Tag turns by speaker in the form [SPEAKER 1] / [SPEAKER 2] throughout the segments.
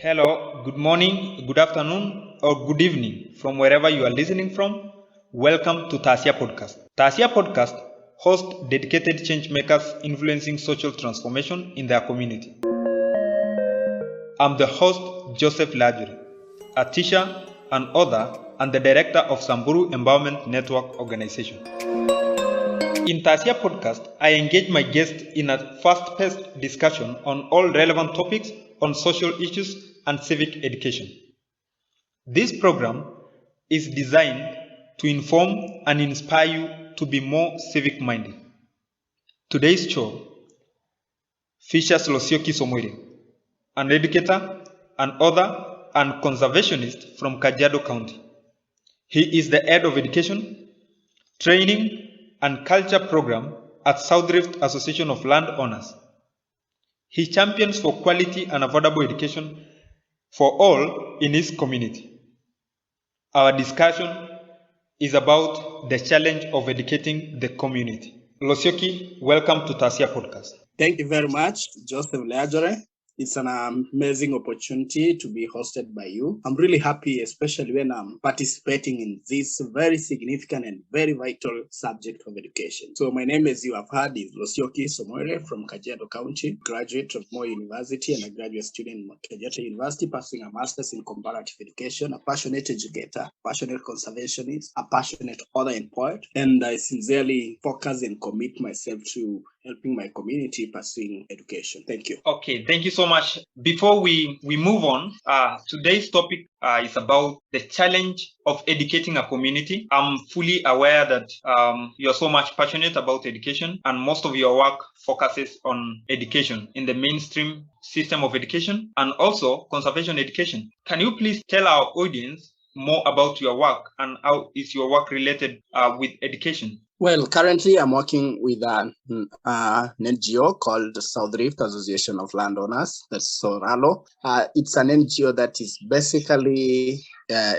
[SPEAKER 1] Hello, good morning, good afternoon, or good evening from wherever you are listening from. Welcome to Tasia Podcast. Tasia Podcast hosts dedicated change makers influencing social transformation in their community. I'm the host, Joseph Lajuri, a teacher, an author, and the director of Samburu Empowerment Network Organization. In Tasia Podcast, I engage my guests in a fast-paced discussion on all relevant topics on social issues and civic education. This program is designed to inform and inspire you to be more civic-minded. Today's show features Losioki Somoire, an educator, an author, and conservationist from Kajiado County. He is the head of education, training, and culture program at South Rift Association of Landowners. He champions for quality and affordable education for all in his community. Our discussion is about the challenge of educating the community. Losioki, welcome to Tasia Podcast.
[SPEAKER 2] Thank you very much, Joseph Leajore. It's an amazing opportunity to be hosted by you. I'm really happy, especially when I'm participating in this very significant and very vital subject of education. So my name, as you have heard, is Losioki Somoire from Kajiado County, graduate of Moi University and a graduate student at Kenyatta University, pursuing a master's in comparative education, a passionate educator, passionate conservationist, a passionate author and poet, and I sincerely focus and commit myself to helping my community pursuing education. Thank you.
[SPEAKER 1] Okay, thank you so much. Before we move on, today's topic is about the challenge of educating a community. I'm fully aware that you're so much passionate about education, and most of your work focuses on education in the mainstream system of education and also conservation education. Can you please tell our audience more about your work and how is your work related with education?
[SPEAKER 2] Well, currently I'm working with an NGO called the South Rift Association of Landowners, that's SORALO. It's an NGO that is basically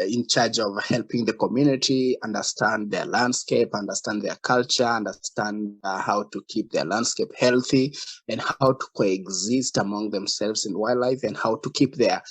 [SPEAKER 2] in charge of helping the community understand their landscape, understand their culture, understand how to keep their landscape healthy, and how to coexist among themselves in wildlife, and how to keep their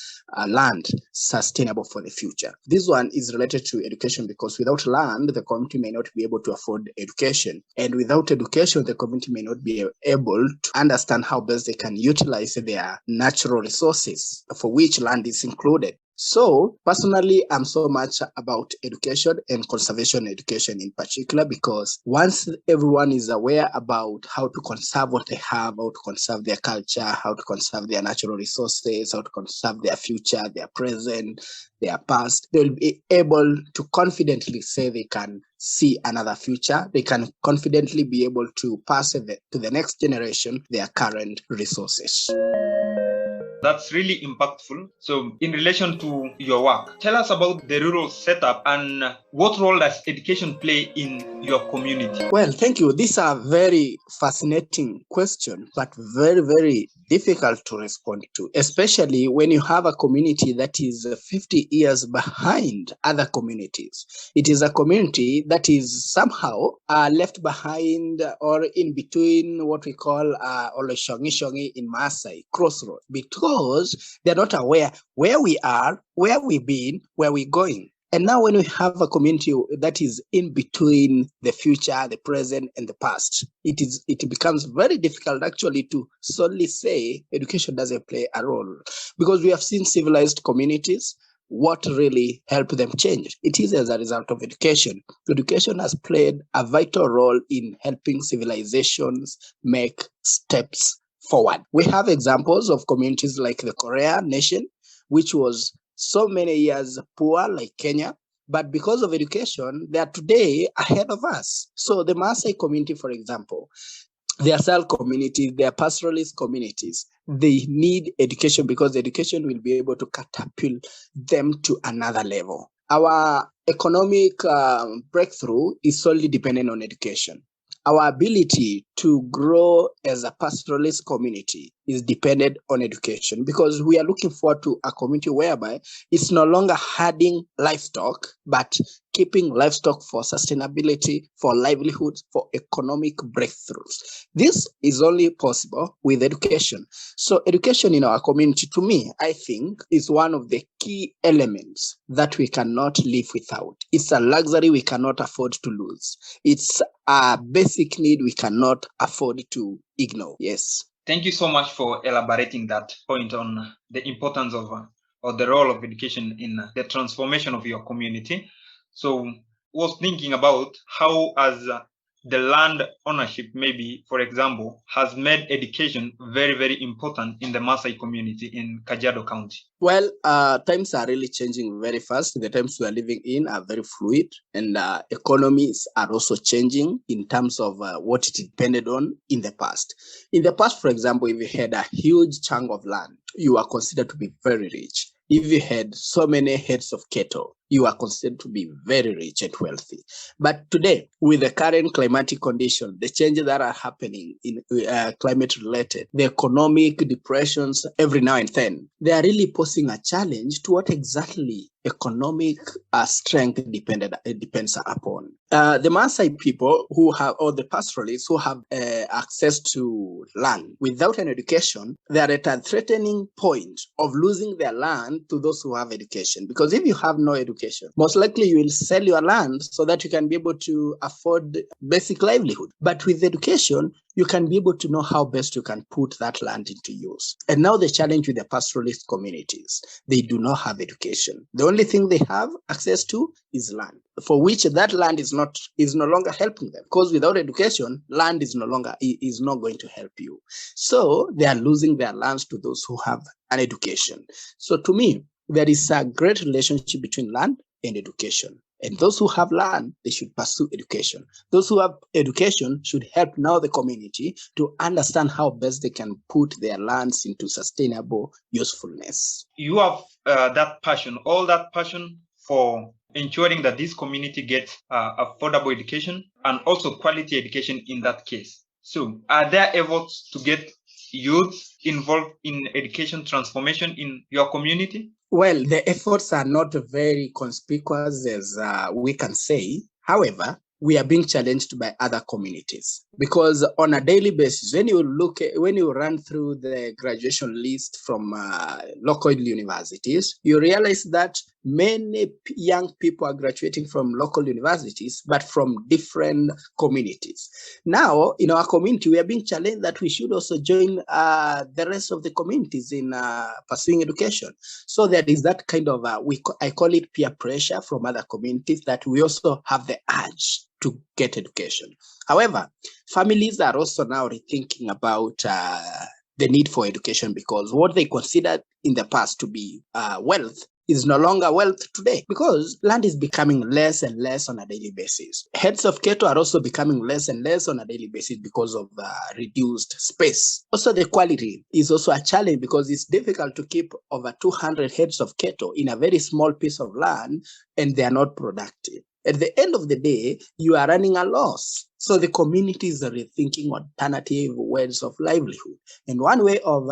[SPEAKER 2] land sustainable for the future. This one is related to education because without land, the community may not be able to afford education. And without education, the community may not be able to understand how best they can utilize their natural resources, for which land is included. So personally, I'm so much about education and conservation education in particular, because once everyone is aware about how to conserve what they have, how to conserve their culture, how to conserve their natural resources, how to conserve their future, their present, their past, they'll be able to confidently say they can see another future. They can confidently be able to pass to the next generation their current resources.
[SPEAKER 1] That's really impactful. So in relation to your work, tell us about the rural setup and what role does education play in your community?
[SPEAKER 2] Well, thank you. These are very fascinating questions, but very, very difficult to respond to, especially when you have a community that is 50 years behind other communities. It is a community that is somehow left behind or in between what we call Losioki in Maasai, crossroads, because they're not aware where we are, where we've been, where we're going. And now when we have a community that is in between the future, the present, and the past, it becomes very difficult actually to solely say education doesn't play a role. Because we have seen civilized communities, what really helped them change? It is as a result of education. Education has played a vital role in helping civilizations make steps forward. We have examples of communities like the Korea nation, which was so many years poor, like Kenya, but because of education, they are today ahead of us. So the Maasai community, for example, they are cell communities, they are pastoralist communities. They need education because education will be able to catapult them to another level. Our economic breakthrough is solely dependent on education. Our ability to grow as a pastoralist community is dependent on education, because we are looking forward to a community whereby it's no longer herding livestock, but keeping livestock for sustainability, for livelihoods, for economic breakthroughs. This is only possible with education. So education in our community, to me, I think, is one of the key elements that we cannot live without. It's a luxury we cannot afford to lose. It's a basic need we cannot afford to ignore. Yes.
[SPEAKER 1] Thank you so much for elaborating that point on the importance of or the role of education in the transformation of your community. So I was thinking about how as the land ownership, maybe, for example, has made education very, very important in the Maasai community in Kajiado County.
[SPEAKER 2] Well, times are really changing very fast. The times we are living in are very fluid, and economies are also changing in terms of what it depended on in the past. In the past, for example, if you had a huge chunk of land, you are considered to be very rich. If you had so many heads of cattle, you are considered to be very rich and wealthy. But today, with the current climatic condition, the changes that are happening in climate related, the economic depressions every now and then, they are really posing a challenge to what exactly economic strength depends upon. The Maasai people who have, or the pastoralists who have access to land without an education, they are at a threatening point of losing their land to those who have education. Because if you have no education, most likely you will sell your land so that you can be able to afford basic livelihood. But with education, you can be able to know how best you can put that land into use. And now the challenge with the pastoralist communities, they do not have education. The only thing they have access to is land, for which that land is no longer helping them, because without education, land is not going to help you. So they are losing their lands to those who have an education. So to me, there is a great relationship between land and education. And those who have land, they should pursue education. Those who have education should help now the community to understand how best they can put their lands into sustainable usefulness.
[SPEAKER 1] You have that passion, all that passion for ensuring that this community gets affordable education and also quality education in that case. So are there efforts to get youth involved in education transformation in your community?
[SPEAKER 2] Well, the efforts are not very conspicuous as we can say. However, we are being challenged by other communities, because on a daily basis, when you run through the graduation list from local universities, you realize that many young people are graduating from local universities, but from different communities. Now, in our community, we are being challenged that we should also join the rest of the communities in pursuing education. So there is that kind of, I call it peer pressure from other communities, that we also have the urge to get education. However, families are also now rethinking about the need for education, because what they considered in the past to be wealth is no longer wealth today, because land is becoming less and less on a daily basis. Heads of cattle are also becoming less and less on a daily basis because of reduced space. Also, the quality is also a challenge, because it's difficult to keep over 200 heads of cattle in a very small piece of land, and they are not productive. At the end of the day, you are running a loss. So the communities are rethinking alternative ways of livelihood. And one way of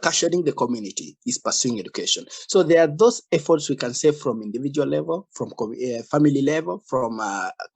[SPEAKER 2] cushioning the community is pursuing education. So there are those efforts we can say from individual level, from family level, from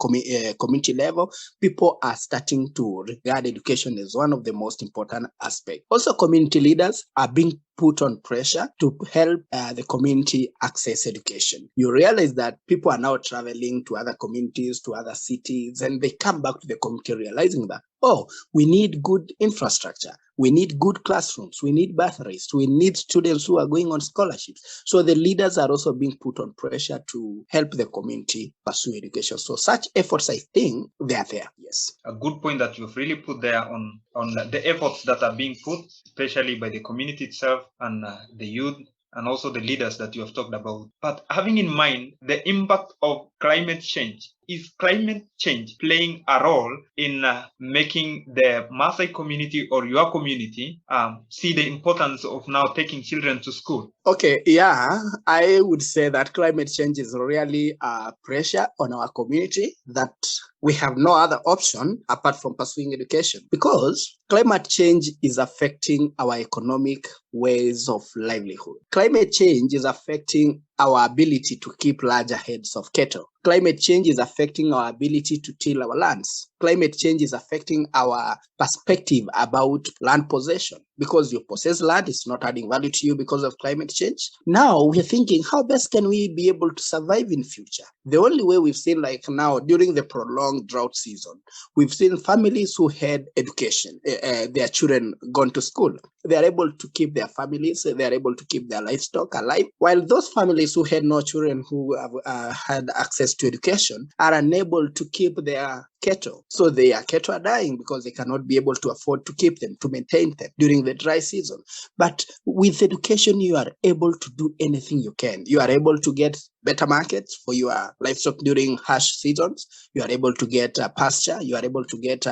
[SPEAKER 2] community level. People are starting to regard education as one of the most important aspects. Also, community leaders are being put on pressure to help the community access education. You realize that people are now traveling to other communities, to other cities, and they come back to the community realizing that, oh, we need good infrastructure. We need good classrooms. We need bursaries. We need students who are going on scholarships. So the leaders are also being put on pressure to help the community pursue education. So such efforts, I think, they are there. Yes.
[SPEAKER 1] A good point that you've really put there on the efforts that are being put, especially by the community itself and the youth, and also the leaders that you have talked about. But having in mind the impact of climate change. Is climate change playing a role in making the Maasai community or your community see the importance of now taking children to school?
[SPEAKER 2] Okay, yeah, I would say that climate change is really a pressure on our community that we have no other option apart from pursuing education, because climate change is affecting our economic ways of livelihood. Climate change is affecting our ability to keep larger herds of cattle. Climate change is affecting our ability to till our lands. Climate change is affecting our perspective about land possession, because you possess land, it's not adding value to you because of climate change. Now we're thinking, how best can we be able to survive in future? The only way we've seen, like now during the prolonged drought season, we've seen families who had education, their children gone to school. They are able to keep their families, they are able to keep their livestock alive, while those families who had no children who have, had access to education are unable to keep their cattle. So their cattle are dying because they cannot be able to afford to keep them, to maintain them during the dry season. But with education, you are able to do anything you can. You are able to get better markets for your livestock during harsh seasons. You are able to get pasture. You are able to get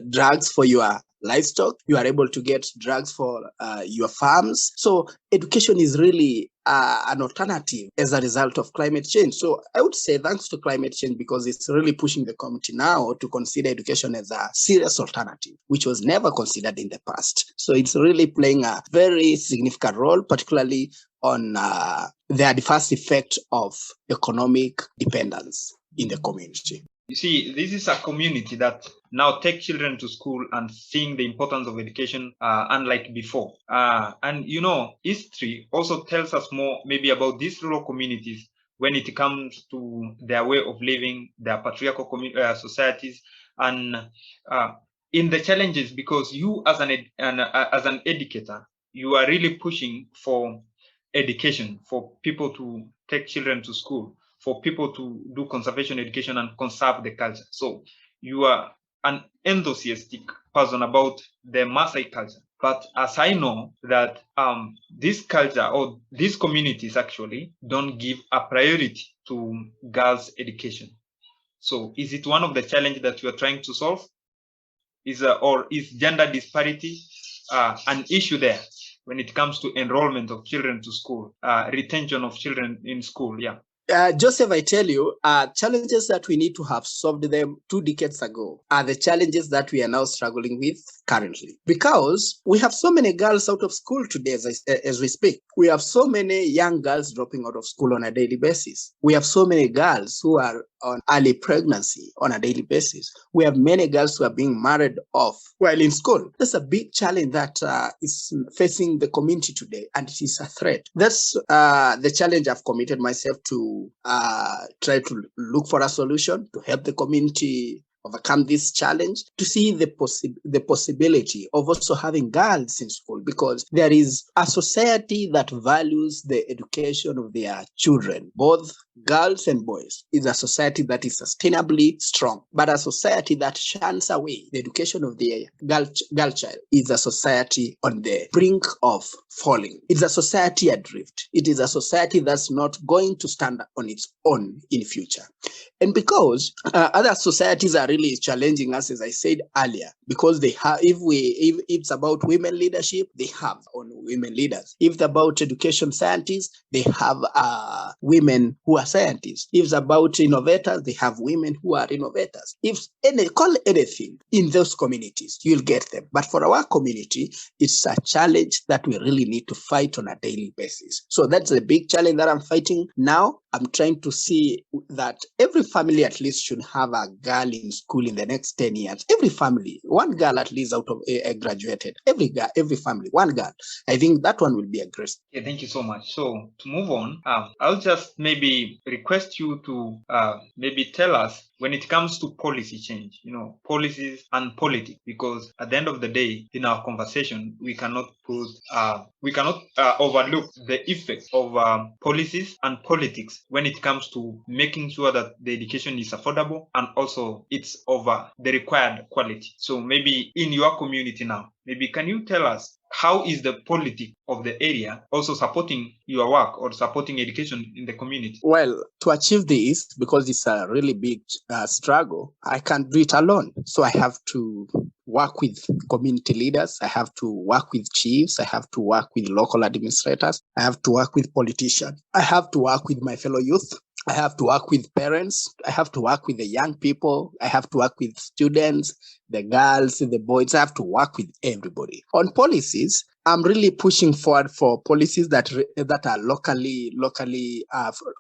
[SPEAKER 2] drugs for your livestock. You are able to get drugs for your farms. So education is really an alternative as a result of climate change. So I would say thanks to climate change, because it's really pushing the community now to consider education as a serious alternative, which was never considered in the past. So it's really playing a very significant role, particularly on the adverse effect of economic dependence in the community.
[SPEAKER 1] You see, this is a community that now take children to school and seeing the importance of education unlike before. And you know, history also tells us more maybe about these rural communities when it comes to their way of living, their patriarchal societies, and in the challenges, because you as an educator, you are really pushing for education, for people to take children to school, for people to do conservation education and conserve the culture. So you are an enthusiastic person about the Maasai culture. But as I know that this culture or these communities actually don't give a priority to girls' education. So is it one of the challenges that you are trying to solve? Or is gender disparity an issue there when it comes to enrollment of children to school, retention of children in school? Yeah.
[SPEAKER 2] Joseph, I tell you, challenges that we need to have solved them 2 decades ago are the challenges that we are now struggling with currently. Because we have so many girls out of school today as we speak. We have so many young girls dropping out of school on a daily basis. We have so many girls who are on early pregnancy on a daily basis. We have many girls who are being married off while in school. That's a big challenge that is facing the community today, and it is a threat. That's the challenge I've committed myself to try to look for a solution to help the community overcome this challenge, to see the possibility of also having girls in school, because there is a society that values the education of their children, both girls and boys. Is a society that is sustainably strong, but a society that shuns away the education of the girl child is a society on the brink of falling. It's a society adrift. It is a society that's not going to stand on its own in future. And because other societies are really challenging us, as I said earlier, because they have, if it's about women leadership, they have on women leaders. If it's about education scientists, they have women who are scientists. If it's about innovators, they have women who are innovators. Call anything in those communities, you'll get them. But for our community, it's a challenge that we really need to fight on a daily basis. So that's the big challenge that I'm fighting now. I'm trying to see that every family at least should have a girl in school in the next 10 years. Every family, one girl at least out of graduated. Every family, one girl. I think that one will be a great.
[SPEAKER 1] Yeah, thank you so much. So to move on, I'll just maybe request you to maybe tell us when it comes to policy change, policies and politics, because at the end of the day, in our conversation, we cannot overlook the effect of policies and politics when it comes to making sure that the education is affordable and also it's over the required quality. So maybe in your community now, maybe can you tell us how is the politics of the area also supporting your work or supporting education in the community?
[SPEAKER 2] Well, to achieve this, because it's a really big struggle, I can't do it alone. So I have to work with community leaders. I have to work with chiefs. I have to work with local administrators. I have to work with politicians. I have to work with my fellow youth. I have to work with parents. I have to work with the young people. I have to work with students, the girls, the boys. I have to work with everybody. On policies, I'm really pushing forward for policies that are locally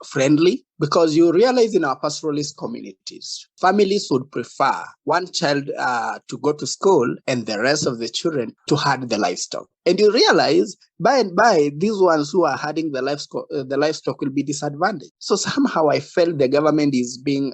[SPEAKER 2] friendly, because you realize in our pastoralist communities, families would prefer one child to go to school and the rest of the children to herd the livestock. And you realize by and by, these ones who are herding the livestock will be disadvantaged. So somehow I felt the government is being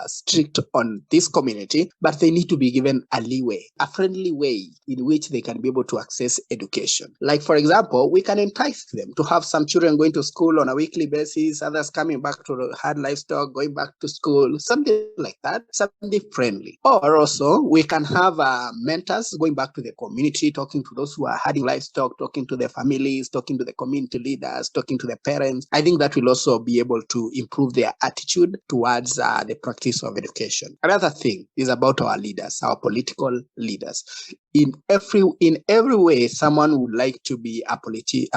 [SPEAKER 2] strict on this community, but they need to be given a leeway, a friendly way in which they can be able to access education. Like, for example, we can entice them to have some children going to school on a weekly basis, others coming back to herd livestock, going back to school, something like that, something friendly. Or also, we can have mentors going back to the community, talking to those who are herding livestock, talking to their families, talking to the community leaders, talking to the parents. I think that will also be able to improve their attitude towards the practice of education. Another thing is about our leaders, our political leaders. In every way, someone would like to be a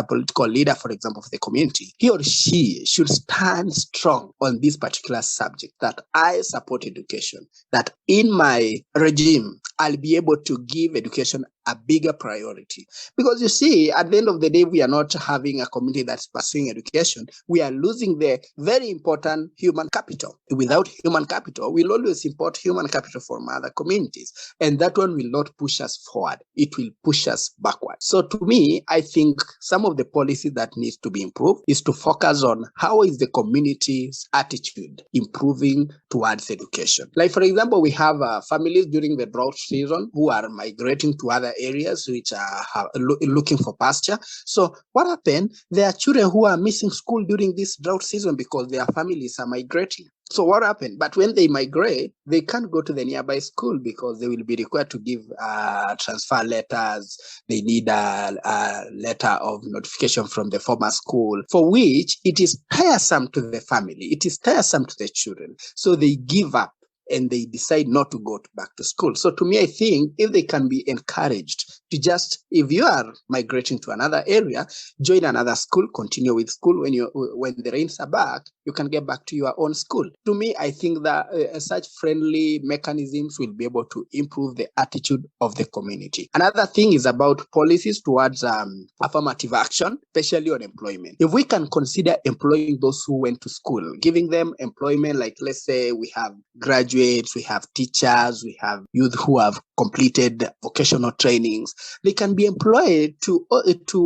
[SPEAKER 2] political leader, for example, of the community. He or she should stand strong on this particular subject, that I support education, that in my regime, I'll be able to give education a bigger priority. Because you see, at the end of the day, we are not having a community that's pursuing education. We are losing the very important human capital. Without human capital, we'll always import human capital from other communities. And that one will not push us forward. It will push us backward. So to me, I think some of the policies that needs to be improved is to focus on how is the community's attitude improving towards education. Like, for example, we have families during the drought season who are migrating to other areas which are looking for pasture. So what happened? There are children who are missing school during this drought season because their families are migrating. So what happened? But when they migrate, they can't go to the nearby school because they will be required to give transfer letters. They need a letter of notification from the former school, for which it is tiresome to the family. It is tiresome to the children. So they give up and they decide not to go back to school. So to me, I think if they can be encouraged to just, if you are migrating to another area, join another school, continue with school. When the rains are back, you can get back to your own school. To me, I think that such friendly mechanisms will be able to improve the attitude of the community. Another thing is about policies towards affirmative action, especially on employment. If we can consider employing those who went to school, giving them employment, like let's say we have graduates, we have teachers, we have youth who have completed vocational trainings, they can be employed to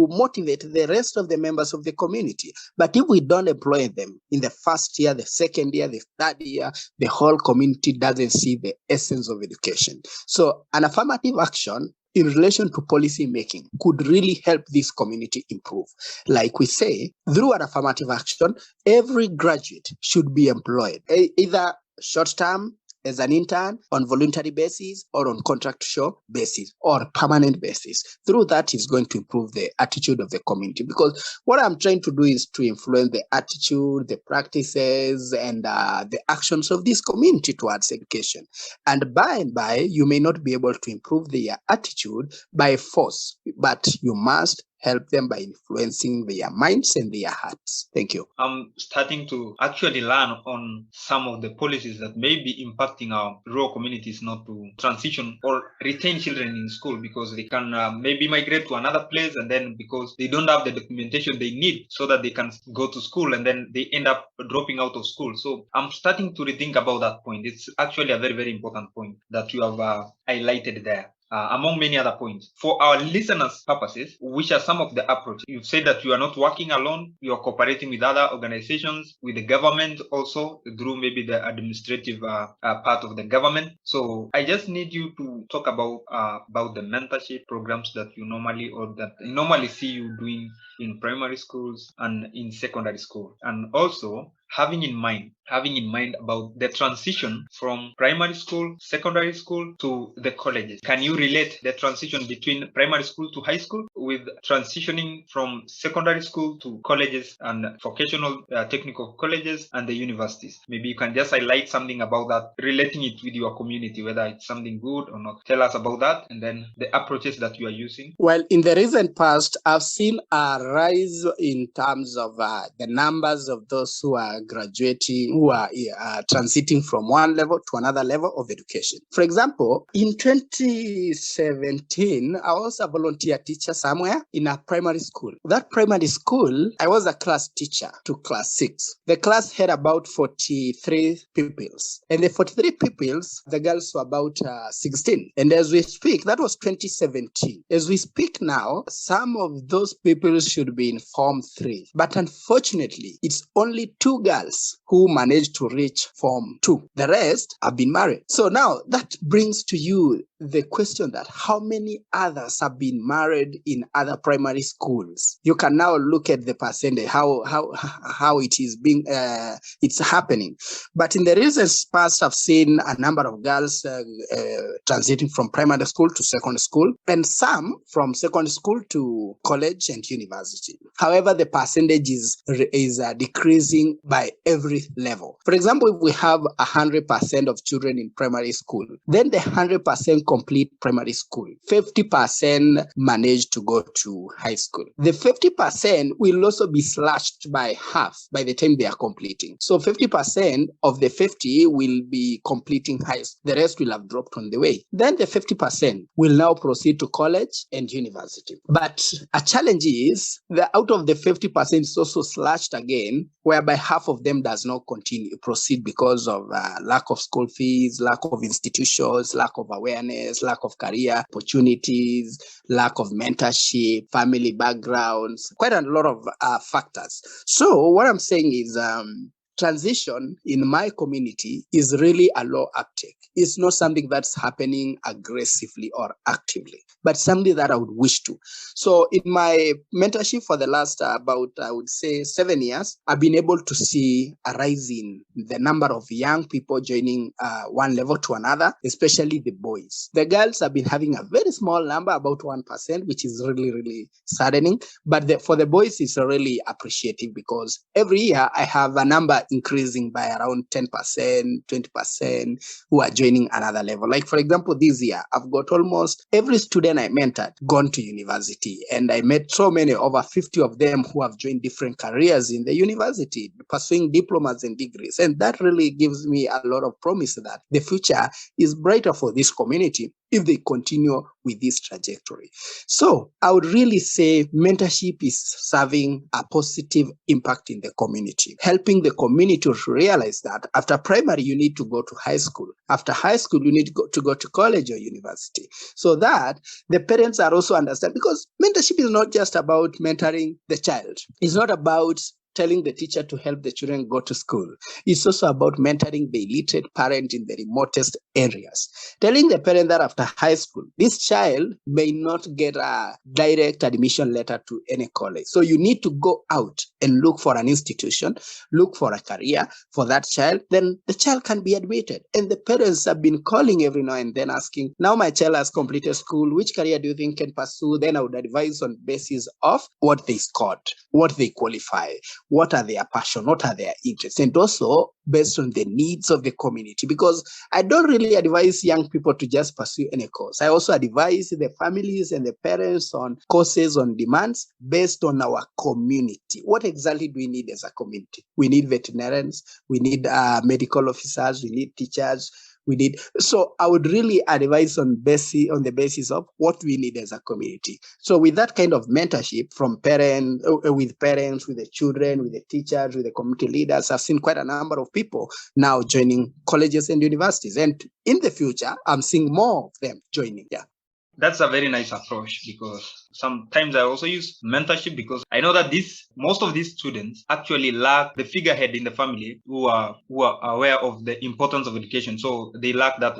[SPEAKER 2] motivate the rest of the members of the community. But if we don't employ them in the first year, the second year, the third year, the whole community doesn't see the essence of education. So an affirmative action in relation to policy making could really help this community improve. Like we say, through an affirmative action, every graduate should be employed, either short-term, as an intern, on voluntary basis, or on contractual basis, or permanent basis. Through that is going to improve the attitude of the community. Because what I'm trying to do is to influence the attitude, the practices, and the actions of this community towards education. And by, you may not be able to improve their attitude by force, but you must help them by influencing their minds and their hearts. Thank you.
[SPEAKER 1] I'm starting to actually learn on some of the policies that may be impacting our rural communities not to transition or retain children in school, because they can maybe migrate to another place, and then because they don't have the documentation they need so that they can go to school, and then they end up dropping out of school. So I'm starting to rethink about that point. It's actually a very, very important point that you have highlighted there. Among many other points. For our listeners' purposes, which are some of the approaches? You've said that you are not working alone, you are cooperating with other organizations, with the government also, through maybe the administrative part of the government. So I just need you to talk about the mentorship programs that you normally see you doing in primary schools and in secondary school. And also, having in mind about the transition from primary school, secondary school to the colleges. Can you relate the transition between primary school to high school with transitioning from secondary school to colleges and vocational technical colleges and the universities? Maybe you can just highlight something about that, relating it with your community, whether it's something good or not. Tell us about that and then the approaches that you are using.
[SPEAKER 2] Well, in the recent past, I've seen a rise in terms of the numbers of those who are graduating, who are transiting from one level to another level of education. For example, in 2017, I was a volunteer teacher somewhere in a primary school. That primary school, I was a class teacher to class 6. The class had about 43 pupils. And the 43 pupils, the girls were about 16. And as we speak, that was 2017. As we speak now, some of those people should be in Form 3. But unfortunately, it's only 2 girls who managed to reach Form 2. The rest have been married. So now that brings to you the question that how many others have been married in other primary schools. You can now look at the percentage, how it is being, it's happening. But in the recent past, I've seen a number of girls transiting from primary school to secondary school, and some from secondary school to college and university. However, the percentage is decreasing by every level. For example, if we have 100% of children in primary school, then the 100% complete primary school. 50% manage to go to high school. The 50% will also be slashed by half by the time they are completing. So 50% of the 50 will be completing high school. The rest will have dropped on the way. Then the 50% will now proceed to college and university. But a challenge is that out of the 50% is also slashed again, whereby half of them does not proceed because of lack of school fees, lack of institutions, lack of awareness, lack of career opportunities, lack of mentorship, family backgrounds, quite a lot of factors. So what I'm saying is transition in my community is really a low uptake. It's not something that's happening aggressively or actively, but something that I would wish to. So in my mentorship for the last about, I would say 7 years, I've been able to see a rise in the number of young people joining one level to another, especially the boys. The girls have been having a very small number, about 1%, which is really, really saddening. But for the boys, it's really appreciative because every year I have a number increasing by around 10%, 20% who are joining another level. Like, for example, this year, I've got almost every student I mentored gone to university. And I met so many, over 50 of them who have joined different careers in the university, pursuing diplomas and degrees. And that really gives me a lot of promise that the future is brighter for this community if they continue with this trajectory. So I would really say mentorship is serving a positive impact in the community, helping the community to realize that after primary, you need to go to high school. After high school, you need to go to college or university. So that the parents are also understand, because mentorship is not just about mentoring the child. It's not about telling the teacher to help the children go to school. It's also about mentoring the illiterate parent in the remotest areas. Telling the parent that after high school, this child may not get a direct admission letter to any college. So you need to go out and look for an institution, look for a career for that child, then the child can be admitted. And the parents have been calling every now and then asking, now my child has completed school, which career do you think can pursue? Then I would advise on basis of what they scored, what they qualify, what are their passion, what are their interests, and also based on the needs of the community. Because I don't really advise young people to just pursue any course. I also advise the families and the parents on courses, on demands based on our community. What exactly do we need as a community? We need veterinarians, we need medical officers, we need teachers, so I would really advise on the basis of what we need as a community. So with that kind of mentorship from with parents, with the children, with the teachers, with the community leaders, I've seen quite a number of people now joining colleges and universities. And in the future, I'm seeing more of them joining. Yeah.
[SPEAKER 1] That's a very nice approach, because Sometimes I also use mentorship, because I know that most of these students actually lack the figurehead in the family who are aware of the importance of education. So they lack that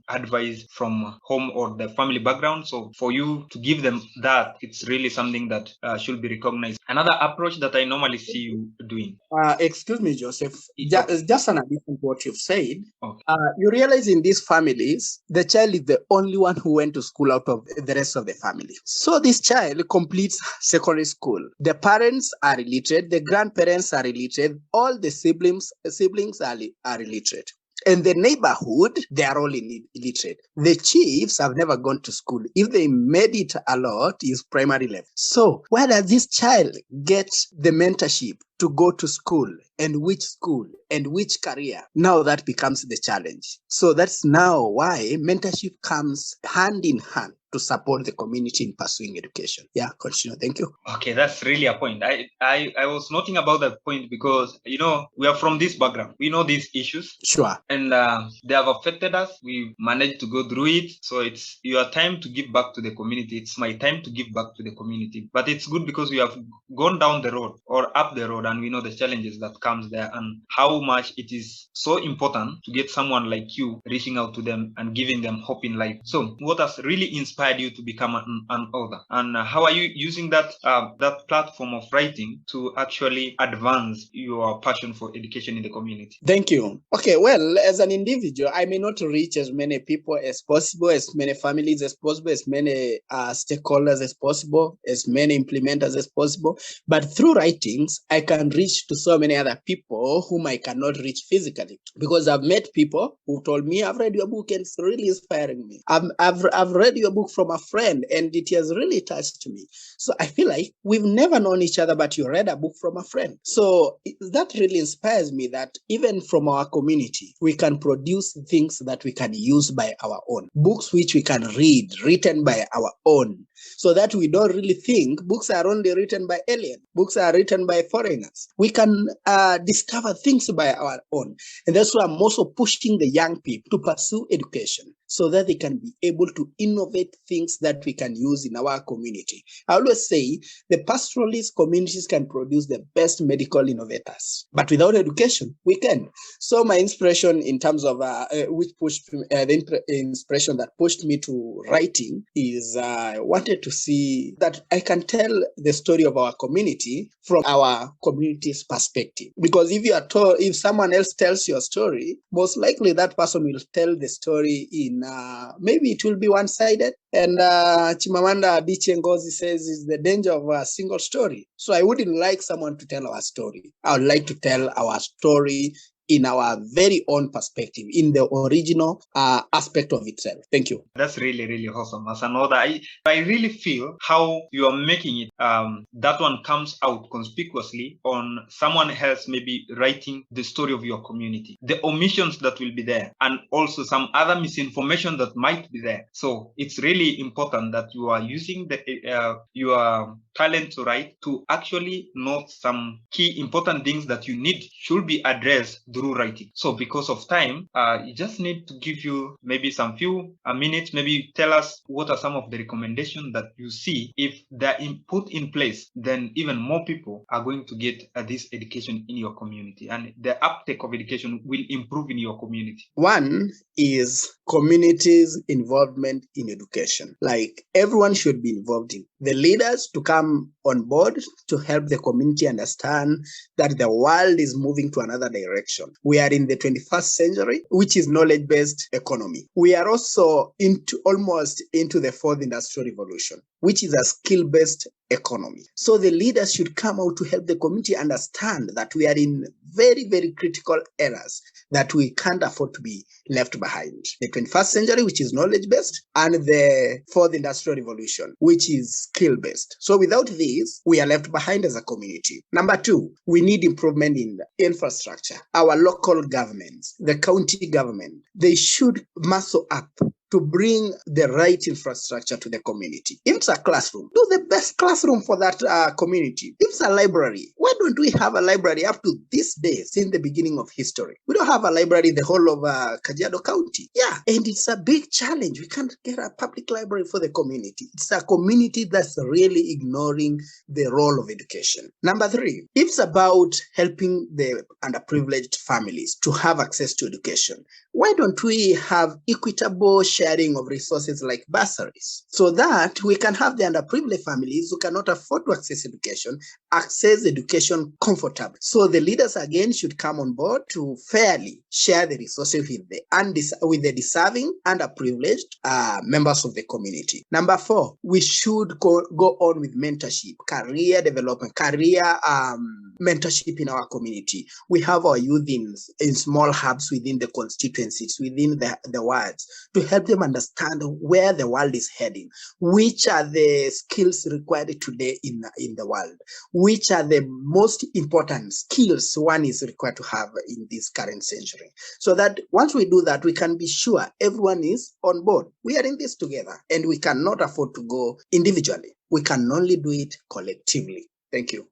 [SPEAKER 1] advice from home or the family background. So for you to give them that, it's really something that should be recognized. Another approach that I normally see you doing.
[SPEAKER 2] Excuse me, Joseph.
[SPEAKER 1] Okay.
[SPEAKER 2] Just an addition to what you've said.
[SPEAKER 1] Okay.
[SPEAKER 2] You realize in these families, the child is the only one who went to school out of the rest of the family. So this child completes secondary school. The parents are illiterate, the grandparents are illiterate, all the siblings are illiterate. In the neighborhood, they are all illiterate. The chiefs have never gone to school. If they made it a lot, is primary level. So where does this child get the mentorship to go to school, and which career? Now that becomes the challenge. So that's now why mentorship comes hand in hand to support the community in pursuing education. Yeah, continue. Thank you.
[SPEAKER 1] Okay, that's really a point. I was noting about that point because, we are from this background. We know these issues.
[SPEAKER 2] Sure.
[SPEAKER 1] And they have affected us. We managed to go through it. So it's your time to give back to the community. It's my time to give back to the community. But it's good because we have gone down the road or up the road, and we know the challenges that comes there and how much it is so important to get someone like you reaching out to them and giving them hope in life. So what has really inspired you to become an author, and how are you using that platform of writing to actually advance your passion for education in the community?
[SPEAKER 2] Thank you. Okay, well, as an individual, I may not reach as many people as possible, as many families as possible, as many stakeholders as possible, as many implementers as possible. But through writings, I can reach to so many other people whom I cannot reach physically, because I've met people who told me, I've read your book and it's really inspiring me. I've read your book from a friend and it has really touched me. So I feel like we've never known each other, but you read a book from a friend. So that really inspires me that even from our community, we can produce things that we can use by our own. Books which we can read, written by our own, so that we don't really think books are only written by aliens. Books are written by foreigners. We can discover things by our own. And that's why I'm also pushing the young people to pursue education so that they can be able to innovate things that we can use in our community. I always say the pastoralist communities can produce the best medical innovators, but without education, we can. So my inspiration in terms of which pushed the inspiration that pushed me to writing is I wanted to see that I can tell the story of our community from our community's perspective. Because if someone else tells your story, most likely that person will tell the story in maybe it will be one-sided. And Chimamanda Adichie Ngozi says is the danger of a single story. So I wouldn't like someone to tell our story. I would like to tell our story in our very own perspective, in the original aspect of itself. Thank you.
[SPEAKER 1] That's really, really awesome. As an author, I really feel how you are making it, that one comes out conspicuously on someone else maybe writing the story of your community, the omissions that will be there, and also some other misinformation that might be there. So it's really important that you are using your talent to write to actually note some key important things that you need should be addressed through writing. So because of time, you just need to give you maybe some few minutes, maybe tell us what are some of the recommendations that you see. If they're put in place, then even more people are going to get this education in your community, and the uptake of education will improve in your community.
[SPEAKER 2] One is communities' involvement in education. Like everyone should be involved in. The leaders to come on board to help the community understand that the world is moving to another direction. We are in the 21st century, which is knowledge-based economy. We are also almost into the fourth industrial revolution, which is a skill-based economy. So the leaders should come out to help the community understand that we are in very, very critical eras that we can't afford to be left behind. The 21st century, which is knowledge-based, and the fourth industrial revolution, which is skill-based. So without these, we are left behind as a community. Number two, we need improvement in infrastructure. Our local governments, the county government, they should muscle up to to bring the right infrastructure to the community. If it's a classroom, do the best classroom for that community. If it's a library, why don't we have a library up to this day, since the beginning of history? We don't have a library in the whole of Kajiado County. Yeah, and it's a big challenge. We can't get a public library for the community. It's a community that's really ignoring the role of education. Number 3, it's about helping the underprivileged families to have access to education. Why don't we have equitable sharing of resources like bursaries, so that we can have the underprivileged families who cannot afford to access education comfortably? So the leaders again should come on board to fairly share the resources with the deserving underprivileged members of the community. Number 4, we should go on with mentorship, career development, career mentorship in our community. We have our youth in small hubs within the constituencies, within the wards, to help them understand where the world is heading, which are the skills required today in the world, which are the most important skills one is required to have in this current century. So that once we do that, we can be sure everyone is on board. We are in this together, and we cannot afford to go individually. We can only do it collectively. Thank you.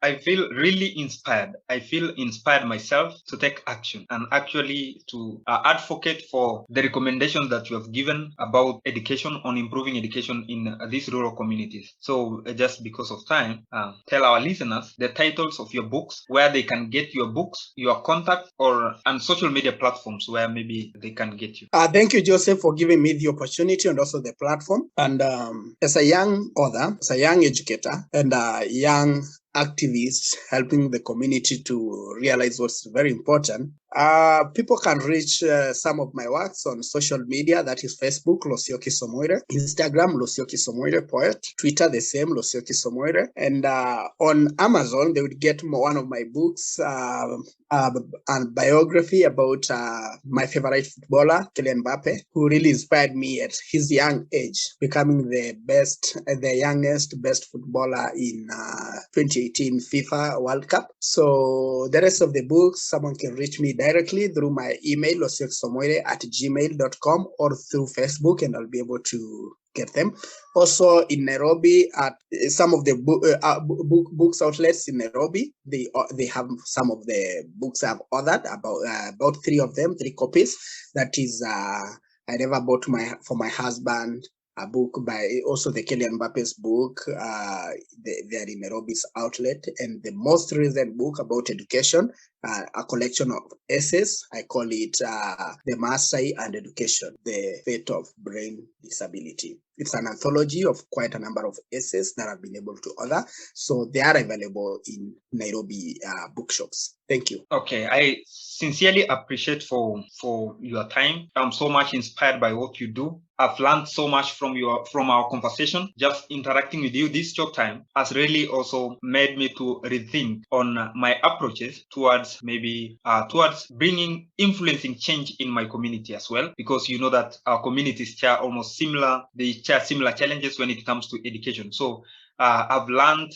[SPEAKER 1] I feel really inspired. I feel inspired myself to take action and actually to advocate for the recommendations that you have given about education, on improving education in these rural communities. So just because of time, tell our listeners the titles of your books, where they can get your books, your contact, and social media platforms where maybe they can get you.
[SPEAKER 2] Thank you, Joseph, for giving me the opportunity and also the platform. And as a young author, as a young educator, and a young activists helping the community to realize what's very important. People can reach some of my works on social media. That is Facebook, Losioki Somoire; Instagram, Losioki Somoire Poet; Twitter, the same, Losioki Somoire. And on Amazon, they would get one of my books, and biography about my favorite footballer, Kylian Mbappe, who really inspired me at his young age, becoming the youngest best footballer in 2018 FIFA World Cup. So the rest of the books, someone can reach me directly through my email, losiokisomoire@gmail.com, or through Facebook, and I'll be able to get them. Also in Nairobi, at some of the books outlets in Nairobi, they have some of the books I've ordered, about 3 of them, 3 copies. That is, I never bought for my husband a book by also the Kylian Mbappe's book. They are in Nairobi's outlet, and the most recent book about education, a collection of essays. I call it The Maasai and Education, The Fate of Brain Disability. It's an anthology of quite a number of essays that I've been able to order. So they are available in Nairobi bookshops. Thank you.
[SPEAKER 1] Okay, I sincerely appreciate for your time. I'm so much inspired by what you do. I've learned so much from our conversation. Just interacting with you this short time has really also made me to rethink on my approaches towards bringing influencing change in my community as well, because you know that our communities share similar challenges when it comes to education. So I've learned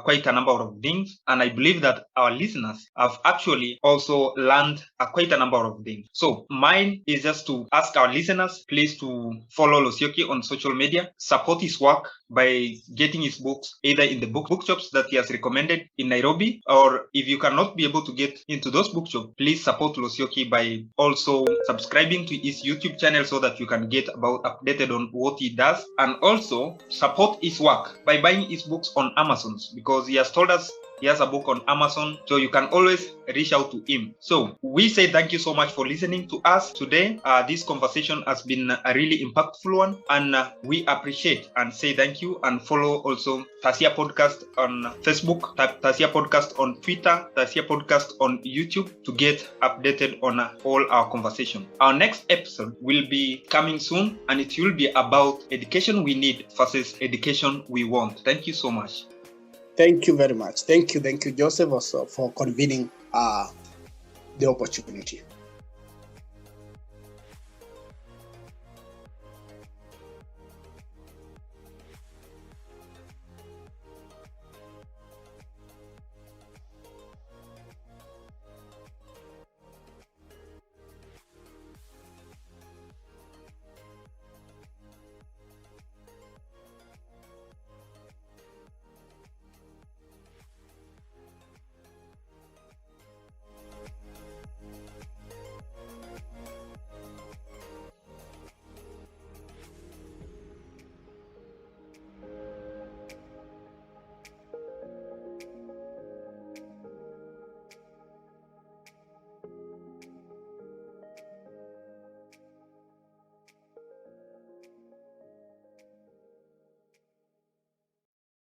[SPEAKER 1] quite a number of things, and I believe that our listeners have actually also learned quite a number of things. So mine is just to ask our listeners, please, to follow Losioki on social media, support his work by getting his books either in the bookshops that he has recommended in Nairobi, or if you cannot be able to get into those bookshops, please support Losioki by also subscribing to his YouTube channel so that you can get updated on what he does, and also support his work by buying his books on Amazon, because he has told us he has a book on Amazon, so you can always reach out to him. So we say thank you so much for listening to us today. This conversation has been a really impactful one, and we appreciate and say thank you. And follow also Tasia Podcast on Facebook, Tasia Podcast on Twitter, Tasia Podcast on YouTube to get updated on all our conversation. Our next episode will be coming soon, and it will be about education we need versus education we want. Thank you so much.
[SPEAKER 2] Thank you very much. Thank you, Joseph, also for convening the opportunity.